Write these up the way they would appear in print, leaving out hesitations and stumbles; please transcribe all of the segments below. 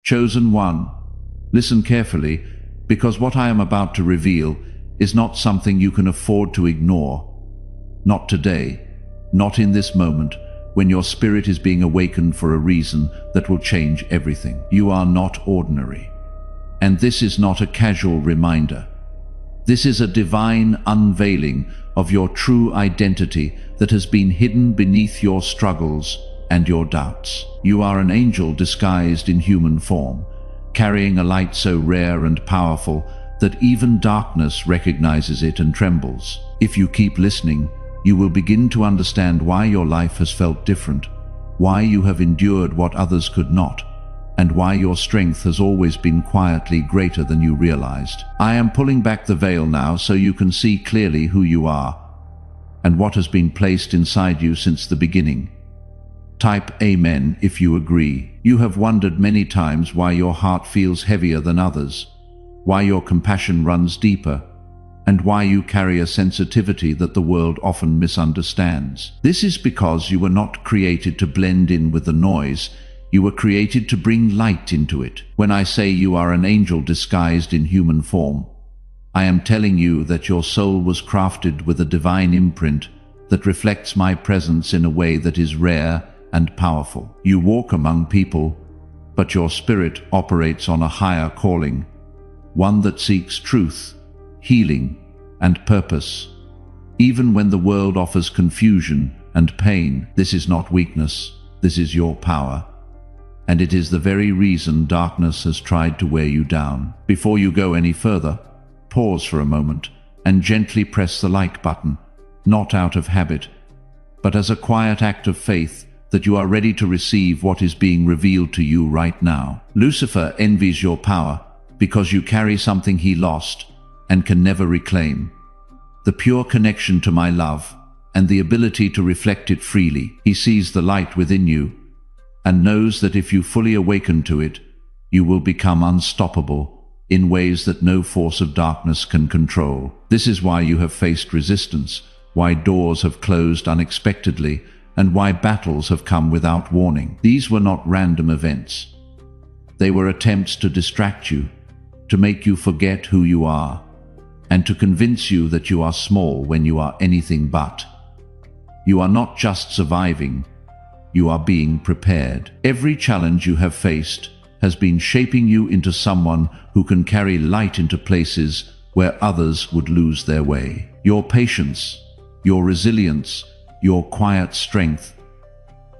Chosen one, listen carefully, because what I am about to reveal is not something you can afford to ignore. Not today, not in this moment, when your spirit is being awakened for a reason that will change everything. You are not ordinary. And this is not a casual reminder. This is a divine unveiling of your true identity that has been hidden beneath your struggles and your doubts. You are an angel disguised in human form, carrying a light so rare and powerful that even darkness recognizes it and trembles. If you keep listening, you will begin to understand why your life has felt different, why you have endured what others could not, and why your strength has always been quietly greater than you realized. I am pulling back the veil now so you can see clearly who you are and what has been placed inside you since the beginning. Type Amen if you agree. You have wondered many times why your heart feels heavier than others, why your compassion runs deeper, and why you carry a sensitivity that the world often misunderstands. This is because you were not created to blend in with the noise. You were created to bring light into it. When I say you are an angel disguised in human form, I am telling you that your soul was crafted with a divine imprint that reflects my presence in a way that is rare and powerful. You walk among people, but your spirit operates on a higher calling, one that seeks truth, healing, and purpose. Even when the world offers confusion and pain, this is not weakness, this is your power. And it is the very reason darkness has tried to wear you down. Before you go any further, pause for a moment and gently press the like button, not out of habit, but as a quiet act of faith that you are ready to receive what is being revealed to you right now. Lucifer envies your power because you carry something he lost and can never reclaim: the pure connection to my love and the ability to reflect it freely. He sees the light within you and knows that if you fully awaken to it, you will become unstoppable in ways that no force of darkness can control. This is why you have faced resistance, why doors have closed unexpectedly, and why battles have come without warning. These were not random events. They were attempts to distract you, to make you forget who you are, and to convince you that you are small when you are anything but. You are not just surviving, you are being prepared. Every challenge you have faced has been shaping you into someone who can carry light into places where others would lose their way. Your patience, your resilience, your quiet strength,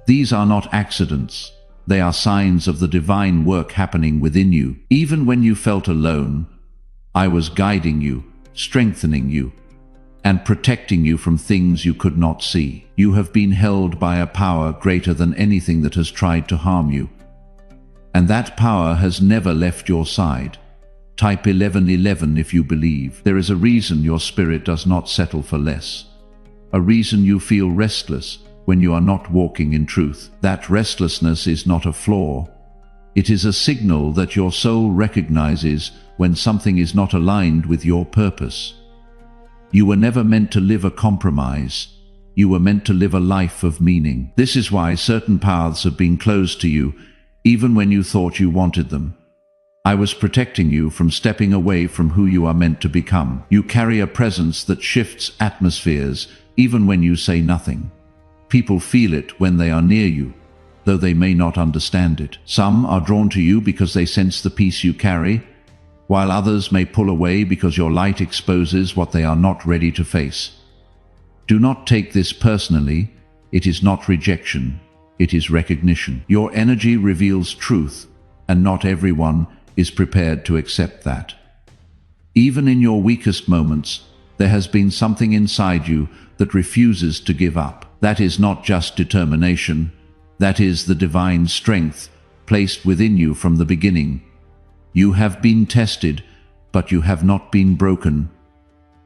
these are not accidents. They are signs of the divine work happening within you. Even when you felt alone, I was guiding you, strengthening you, and protecting you from things you could not see. You have been held by a power greater than anything that has tried to harm you. And that power has never left your side. Type 1111 if you believe. There is a reason your spirit does not settle for less. A reason you feel restless when you are not walking in truth. That restlessness is not a flaw. It is a signal that your soul recognizes when something is not aligned with your purpose. You were never meant to live a compromise. You were meant to live a life of meaning. This is why certain paths have been closed to you, even when you thought you wanted them. I was protecting you from stepping away from who you are meant to become. You carry a presence that shifts atmospheres, even when you say nothing. People feel it when they are near you, though they may not understand it. Some are drawn to you because they sense the peace you carry, while others may pull away because your light exposes what they are not ready to face. Do not take this personally. It is not rejection, it is recognition. Your energy reveals truth, and not everyone is prepared to accept that. Even in your weakest moments, there has been something inside you that refuses to give up. That is not just determination, that is the divine strength placed within you from the beginning. You have been tested, but you have not been broken.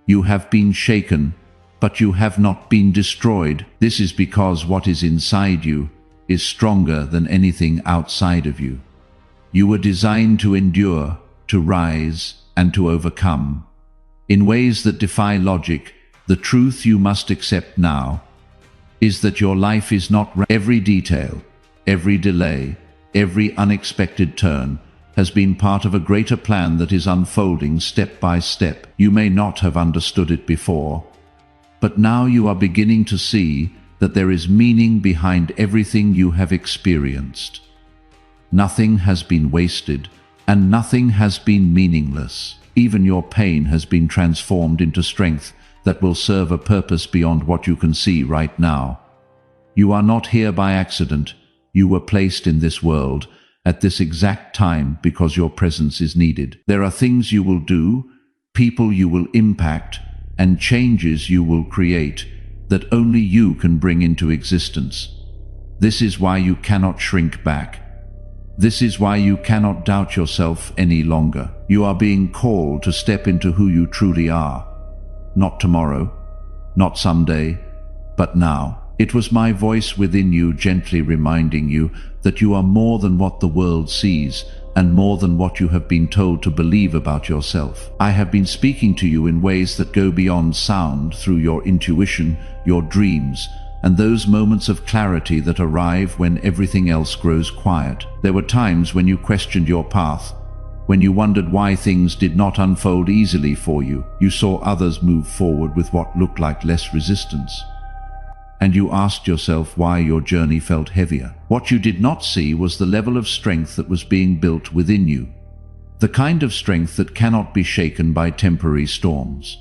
You have been shaken, but you have not been destroyed. This is because what is inside you is stronger than anything outside of you. You were designed to endure, to rise, and to overcome. In ways that defy logic, the truth you must accept now is that your life is not every detail, every delay, every unexpected turn has been part of a greater plan that is unfolding step by step. You may not have understood it before, but now you are beginning to see that there is meaning behind everything you have experienced. Nothing has been wasted, and nothing has been meaningless. Even your pain has been transformed into strength that will serve a purpose beyond what you can see right now. You are not here by accident. You were placed in this world at this exact time because your presence is needed. There are things you will do, people you will impact, and changes you will create that only you can bring into existence. This is why you cannot shrink back. This is why you cannot doubt yourself any longer. You are being called to step into who you truly are. Not tomorrow, not someday, but now. It was my voice within you gently reminding you that you are more than what the world sees and more than what you have been told to believe about yourself. I have been speaking to you in ways that go beyond sound, through your intuition, your dreams, and those moments of clarity that arrive when everything else grows quiet. There were times when you questioned your path, when you wondered why things did not unfold easily for you. You saw others move forward with what looked like less resistance, and you asked yourself why your journey felt heavier. What you did not see was the level of strength that was being built within you, the kind of strength that cannot be shaken by temporary storms.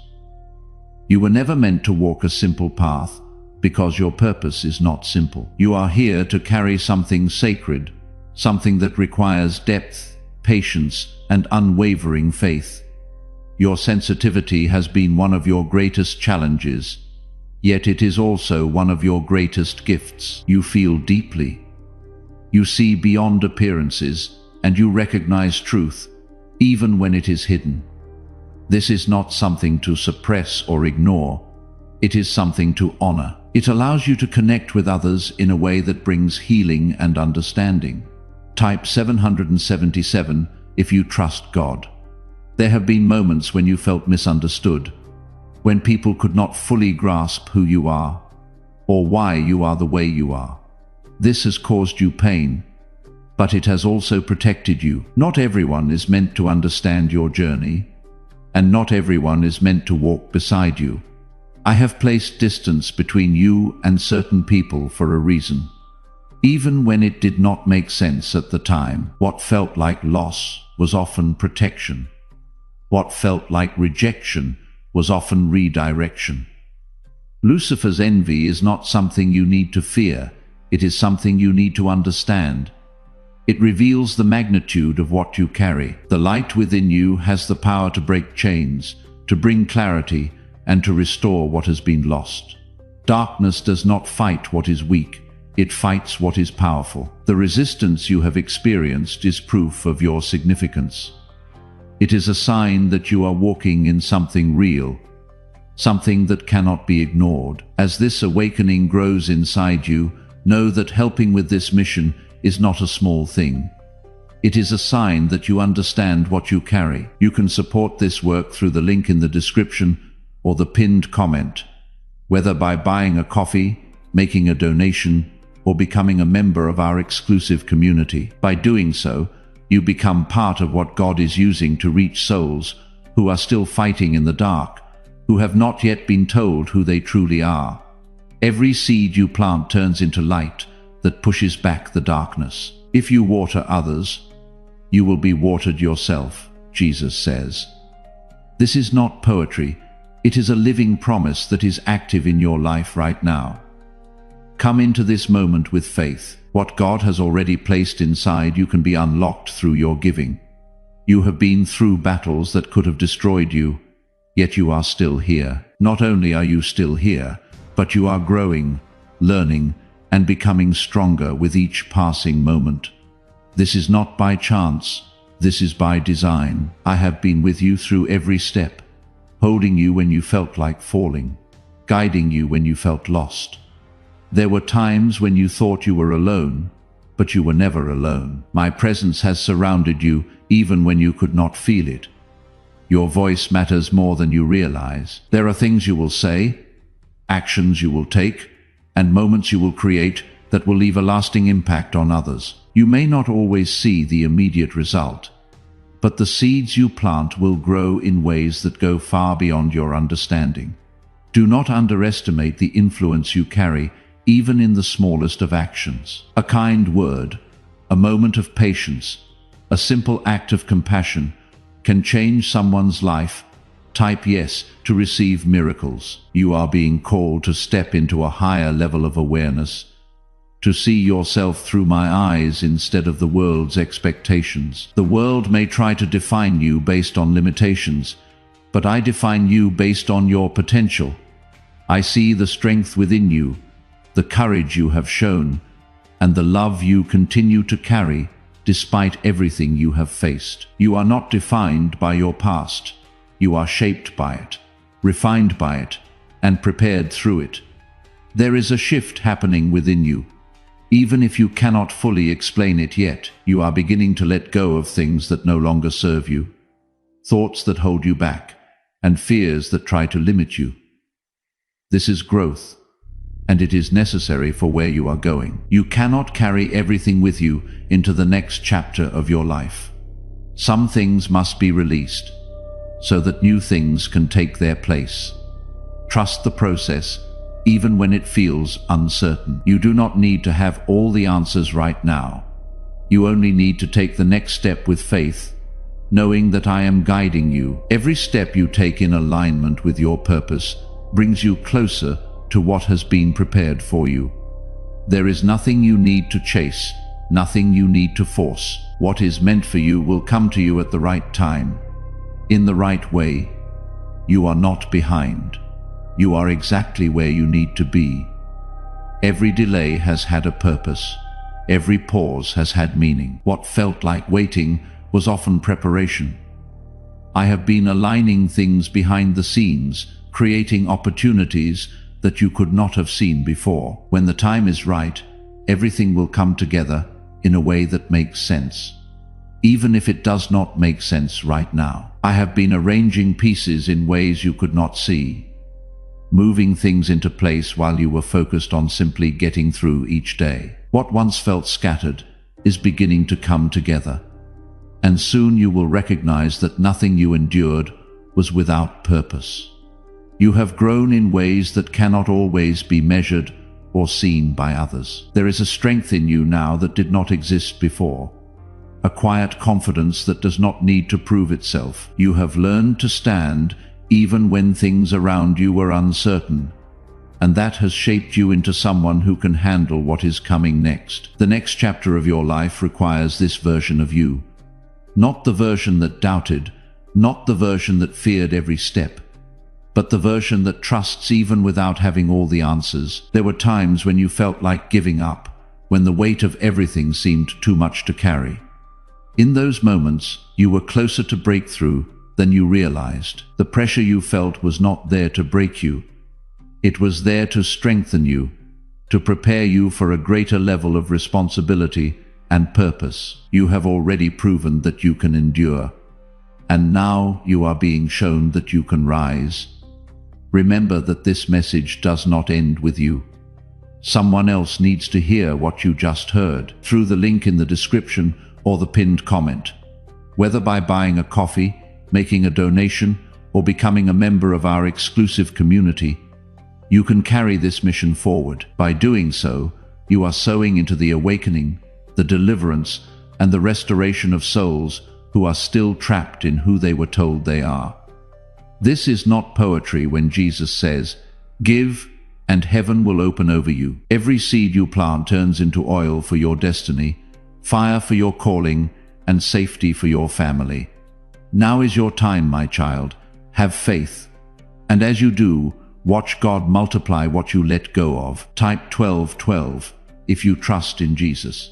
You were never meant to walk a simple path, because your purpose is not simple. You are here to carry something sacred, something that requires depth, patience, and unwavering faith. Your sensitivity has been one of your greatest challenges, yet it is also one of your greatest gifts. You feel deeply. You see beyond appearances, and you recognize truth, even when it is hidden. This is not something to suppress or ignore. It is something to honor. It allows you to connect with others in a way that brings healing and understanding. Type 777 if you trust God. There have been moments when you felt misunderstood, when people could not fully grasp who you are, or why you are the way you are. This has caused you pain, but it has also protected you. Not everyone is meant to understand your journey, and not everyone is meant to walk beside you. I have placed distance between you and certain people for a reason. Even when it did not make sense at the time, what felt like loss was often protection. What felt like rejection was often redirection. Lucifer's envy is not something you need to fear. It is something you need to understand. It reveals the magnitude of what you carry. The light within you has the power to break chains, to bring clarity, and to restore what has been lost. Darkness does not fight what is weak. It fights what is powerful. The resistance you have experienced is proof of your significance. It is a sign that you are walking in something real, something that cannot be ignored. As this awakening grows inside you, know that helping with this mission is not a small thing. It is a sign that you understand what you carry. You can support this work through the link in the description or the pinned comment, whether by buying a coffee, making a donation, or becoming a member of our exclusive community. By doing so, you become part of what God is using to reach souls who are still fighting in the dark, who have not yet been told who they truly are. Every seed you plant turns into light that pushes back the darkness. If you water others, you will be watered yourself, Jesus says. This is not poetry. It is a living promise that is active in your life right now. Come into this moment with faith. What God has already placed inside you can be unlocked through your giving. You have been through battles that could have destroyed you, yet you are still here. Not only are you still here, but you are growing, learning, and becoming stronger with each passing moment. This is not by chance. This is by design. I have been with you through every step, holding you when you felt like falling, guiding you when you felt lost. There were times when you thought you were alone, but you were never alone. My presence has surrounded you even when you could not feel it. Your voice matters more than you realize. There are things you will say, actions you will take, and moments you will create that will leave a lasting impact on others. You may not always see the immediate result, but the seeds you plant will grow in ways that go far beyond your understanding. Do not underestimate the influence you carry, even in the smallest of actions. A kind word, a moment of patience, a simple act of compassion can change someone's life. Type yes to receive miracles. You are being called to step into a higher level of awareness, to see yourself through my eyes instead of the world's expectations. The world may try to define you based on limitations, but I define you based on your potential. I see the strength within you, the courage you have shown, and the love you continue to carry despite everything you have faced. You are not defined by your past. You are shaped by it, refined by it, and prepared through it. There is a shift happening within you. Even if you cannot fully explain it yet, you are beginning to let go of things that no longer serve you, thoughts that hold you back, and fears that try to limit you. This is growth, and it is necessary for where you are going. You cannot carry everything with you into the next chapter of your life. Some things must be released, so that new things can take their place. Trust the process, even when it feels uncertain. You do not need to have all the answers right now. You only need to take the next step with faith, knowing that I am guiding you. Every step you take in alignment with your purpose brings you closer to what has been prepared for you. There is nothing you need to chase, nothing you need to force. What is meant for you will come to you at the right time, in the right way. You are not behind. You are exactly where you need to be. Every delay has had a purpose. Every pause has had meaning. What felt like waiting was often preparation. I have been aligning things behind the scenes, creating opportunities that you could not have seen before. When the time is right, everything will come together in a way that makes sense, even if it does not make sense right now. I have been arranging pieces in ways you could not see, moving things into place while you were focused on simply getting through each day. What once felt scattered is beginning to come together, and soon you will recognize that nothing you endured was without purpose. You have grown in ways that cannot always be measured or seen by others. There is a strength in you now that did not exist before, a quiet confidence that does not need to prove itself. You have learned to stand even when things around you were uncertain, and that has shaped you into someone who can handle what is coming next. The next chapter of your life requires this version of you. Not the version that doubted, not the version that feared every step, but the version that trusts even without having all the answers. There were times when you felt like giving up, when the weight of everything seemed too much to carry. In those moments, you were closer to breakthrough than you realized. The pressure you felt was not there to break you. It was there to strengthen you, to prepare you for a greater level of responsibility and purpose. You have already proven that you can endure, and now you are being shown that you can rise. Remember that this message does not end with you. Someone else needs to hear what you just heard through the link in the description or the pinned comment. Whether by buying a coffee, making a donation, or becoming a member of our exclusive community, you can carry this mission forward. By doing so, you are sowing into the awakening, the deliverance, and the restoration of souls who are still trapped in who they were told they are. This is not poetry when Jesus says, "Give, and heaven will open over you." Every seed you plant turns into oil for your destiny, fire for your calling, and safety for your family. Now is your time, my child. Have faith. And as you do, watch God multiply what you let go of. Type 1212 if you trust in Jesus.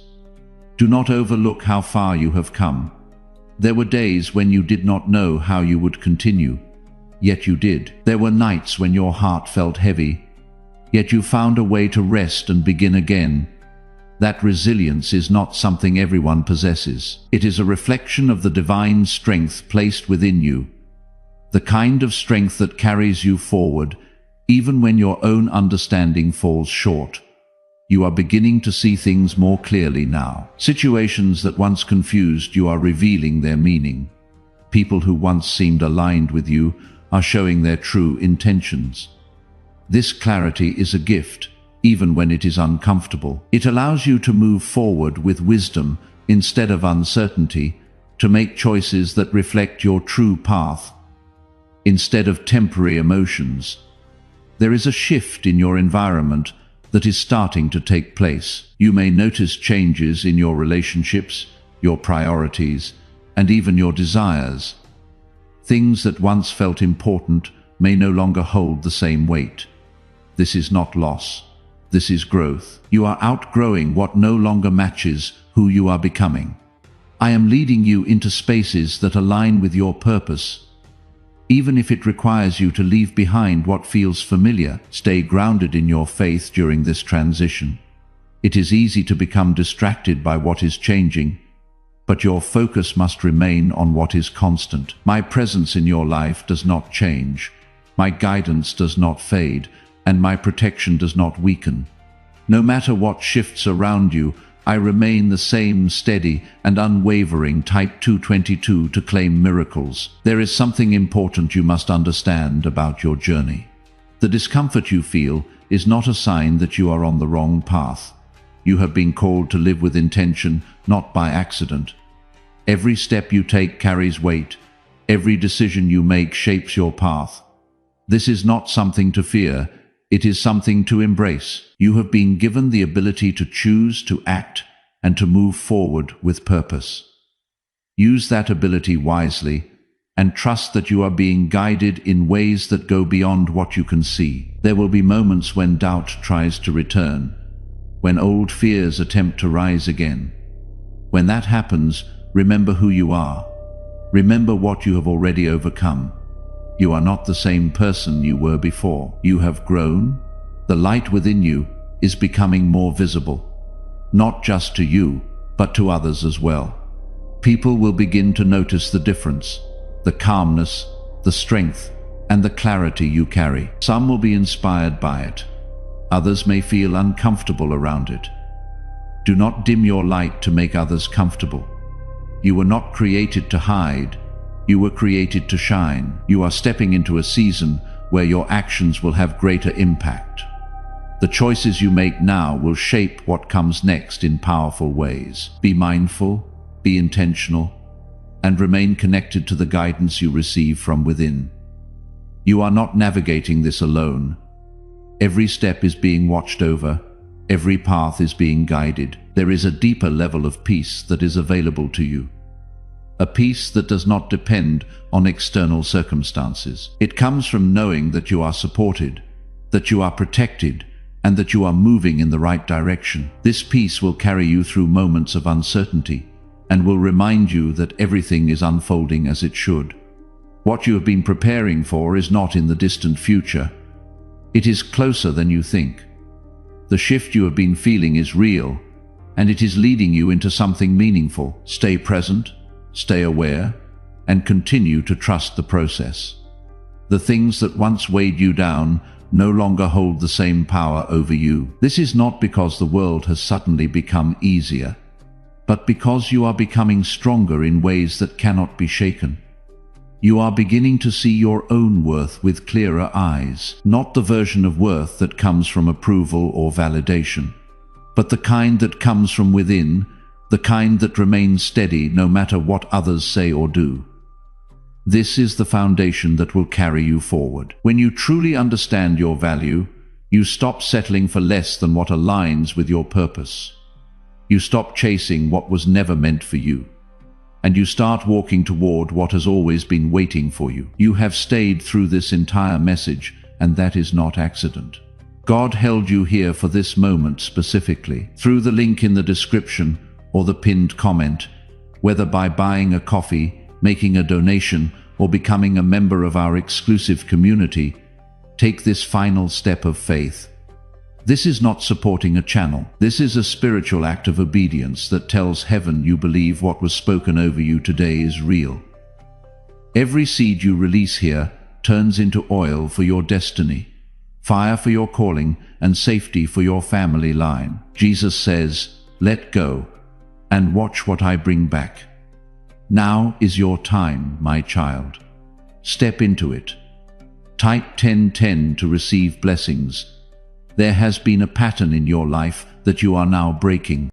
Do not overlook how far you have come. There were days when you did not know how you would continue, yet you did. There were nights when your heart felt heavy, yet you found a way to rest and begin again. That resilience is not something everyone possesses. It is a reflection of the divine strength placed within you, the kind of strength that carries you forward, even when your own understanding falls short. You are beginning to see things more clearly now. Situations that once confused you are revealing their meaning. People who once seemed aligned with you are showing their true intentions. This clarity is a gift, even when it is uncomfortable. It allows you to move forward with wisdom instead of uncertainty, to make choices that reflect your true path, instead of temporary emotions. There is a shift in your environment that is starting to take place. You may notice changes in your relationships, your priorities, and even your desires. Things that once felt important may no longer hold the same weight. This is not loss. This is growth. You are outgrowing what no longer matches who you are becoming. I am leading you into spaces that align with your purpose. Even if it requires you to leave behind what feels familiar, stay grounded in your faith during this transition. It is easy to become distracted by what is changing, but your focus must remain on what is constant. My presence in your life does not change. My guidance does not fade, and my protection does not weaken. No matter what shifts around you, I remain the same steady and unwavering Type 222 to claim miracles. There is something important you must understand about your journey. The discomfort you feel is not a sign that you are on the wrong path. You have been called to live with intention, not by accident. Every step you take carries weight. Every decision you make shapes your path. This is not something to fear. It is something to embrace. You have been given the ability to choose, to act, and to move forward with purpose. Use that ability wisely, and trust that you are being guided in ways that go beyond what you can see. There will be moments when doubt tries to return, when old fears attempt to rise again. When that happens, remember who you are. Remember what you have already overcome. You are not the same person you were before. You have grown. The light within you is becoming more visible, not just to you, but to others as well. People will begin to notice the difference, the calmness, the strength, and the clarity you carry. Some will be inspired by it. Others may feel uncomfortable around it. Do not dim your light to make others comfortable. You were not created to hide. You were created to shine. You are stepping into a season where your actions will have greater impact. The choices you make now will shape what comes next in powerful ways. Be mindful, be intentional, and remain connected to the guidance you receive from within. You are not navigating this alone. Every step is being watched over. Every path is being guided. There is a deeper level of peace that is available to you. A peace that does not depend on external circumstances. It comes from knowing that you are supported, that you are protected, and that you are moving in the right direction. This peace will carry you through moments of uncertainty and will remind you that everything is unfolding as it should. What you have been preparing for is not in the distant future. It is closer than you think. The shift you have been feeling is real, and it is leading you into something meaningful. Stay present, stay aware, and continue to trust the process. The things that once weighed you down no longer hold the same power over you. This is not because the world has suddenly become easier, but because you are becoming stronger in ways that cannot be shaken. You are beginning to see your own worth with clearer eyes, not the version of worth that comes from approval or validation, but the kind that comes from within, the kind that remains steady no matter what others say or do. This is the foundation that will carry you forward. When you truly understand your value, you stop settling for less than what aligns with your purpose. You stop chasing what was never meant for you, and you start walking toward what has always been waiting for you. You have stayed through this entire message, and that is not accident. God held you here for this moment specifically. Through the link in the description or the pinned comment, whether by buying a coffee, making a donation, or becoming a member of our exclusive community, take this final step of faith. This is not supporting a channel. This is a spiritual act of obedience that tells heaven you believe what was spoken over you today is real. Every seed you release here turns into oil for your destiny, fire for your calling, and safety for your family line. Jesus says, "Let go, and watch what I bring back." Now is your time, my child. Step into it. Type 1010 to receive blessings. There has been a pattern in your life that you are now breaking.